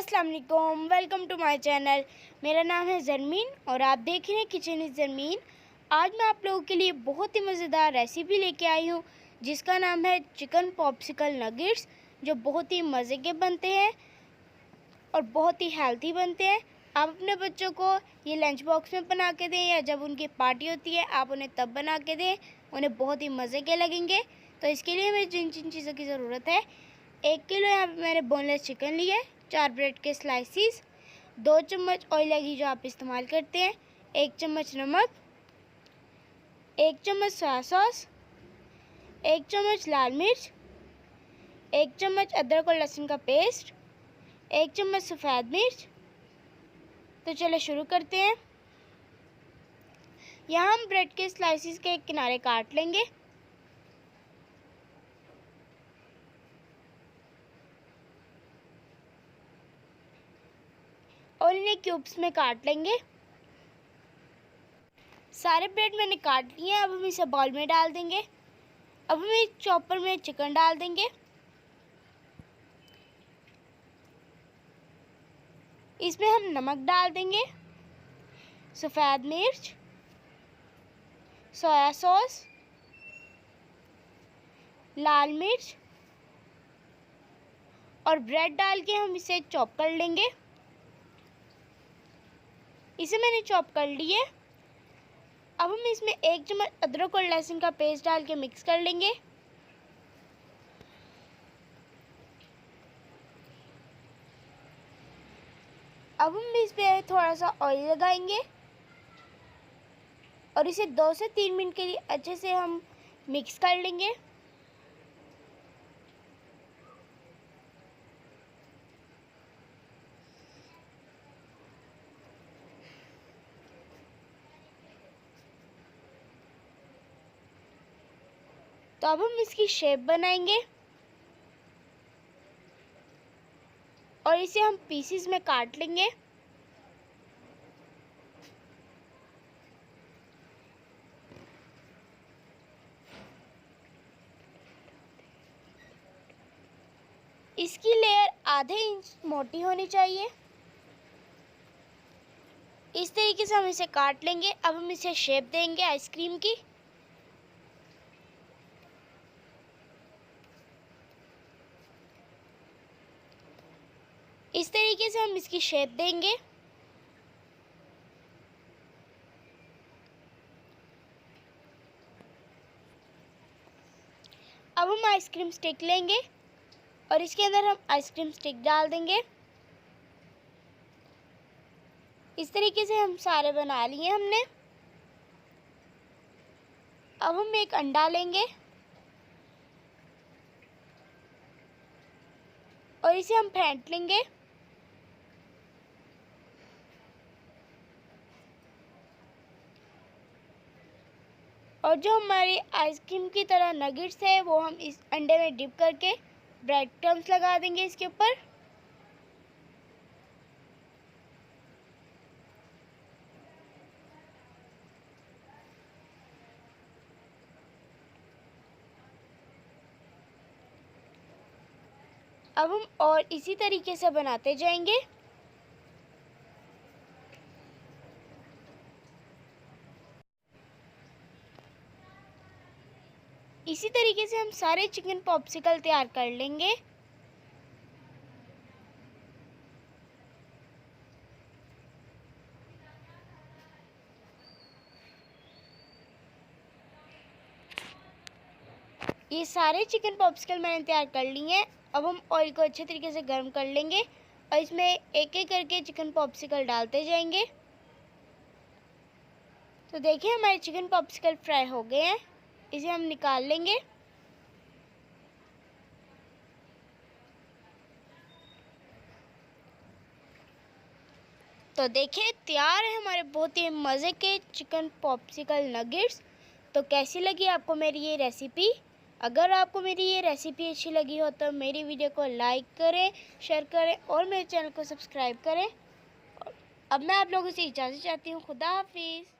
अस्सलाम वालेकुम, welcome to my channel. मेरा नाम है ज़रमीन और आप देख रहे हैं किचन इज़ ज़रमीन। आज मैं आप लोगों के लिए बहुत ही मज़ेदार रेसिपी लेके आई हूँ जिसका नाम है चिकन पॉप्सिकल नगेट्स, जो बहुत ही मज़े के बनते हैं और बहुत ही हेल्थी बनते हैं। आप अपने बच्चों को ये लंच बॉक्स में बना के दें या जब उनकी पार्टी होती है आप उन्हें तब बना के दें, उन्हें बहुत ही मज़े के लगेंगे। तो इसके लिए हमें जिन जिन चीज़ों की ज़रूरत है, 1 किलो यहाँ पे मैंने बोनलेस चिकन लिया है, 4 ब्रेड के स्लाइसिस, 2 चम्मच ऑयल या घी जो आप इस्तेमाल करते हैं, 1 चम्मच नमक, 1 चम्मच सोया सॉस, 1 चम्मच लाल मिर्च, 1 चम्मच अदरक और लहसुन का पेस्ट, 1 चम्मच सफ़ेद मिर्च। तो चलो शुरू करते हैं। यहाँ हम ब्रेड के स्लाइसिस के किनारे काट लेंगे और इन्हें क्यूब्स में काट लेंगे। सारे ब्रेड मैंने काट लिए हैं। अब हम इसे बाउल में डाल देंगे। अब हम एक चॉपर में चिकन डाल देंगे। इसमें हम नमक डाल देंगे, सफ़ेद मिर्च, सोया सॉस, लाल मिर्च और ब्रेड डाल के हम इसे चॉप कर लेंगे। इसे मैंने चॉप कर लिए। अब हम इसमें 1 चम्मच अदरक और लहसुन का पेस्ट डाल के मिक्स कर लेंगे। अब हम इस पे थोड़ा सा ऑयल लगाएंगे और इसे 2 से 3 मिनट के लिए अच्छे से हम मिक्स कर लेंगे। तो अब हम इसकी शेप बनाएंगे और इसे हम पीसेस में काट लेंगे। इसकी लेयर आधे इंच मोटी होनी चाहिए। इस तरीके से हम इसे काट लेंगे। अब हम इसे शेप देंगे आइसक्रीम की। इस तरीके से हम इसकी शेप देंगे। अब हम आइसक्रीम स्टिक लेंगे और इसके अंदर हम आइसक्रीम स्टिक डाल देंगे। इस तरीके से हम सारे बना लिए हमने। अब हम एक अंडा लेंगे और इसे हम फेंट लेंगे। और जो हमारी आइसक्रीम की तरह नगेट्स है वो हम इस अंडे में डिप करके ब्रेड क्रम्स लगा देंगे इसके ऊपर। अब हम और इसी तरीके से बनाते जाएंगे। इसी तरीके से हम सारे चिकन पॉप्सिकल तैयार कर लेंगे। ये सारे चिकन पॉप्सिकल मैंने तैयार कर लिए हैं। अब हम ऑयल को अच्छे तरीके से गर्म कर लेंगे और इसमें एक एक करके चिकन पॉप्सिकल डालते जाएंगे। तो देखिए हमारे चिकन पॉप्सिकल फ्राई हो गए हैं। इसे हम निकाल लेंगे। तो देखिए तैयार है हमारे बहुत ही मज़े के चिकन पॉप्सिकल नगेट्स। तो कैसी लगी आपको मेरी ये रेसिपी? अगर आपको मेरी ये रेसिपी अच्छी लगी हो तो मेरी वीडियो को लाइक करें, शेयर करें और मेरे चैनल को सब्सक्राइब करें। अब मैं आप लोगों से इजाज़त चाहती हूँ। खुदा हाफिज़।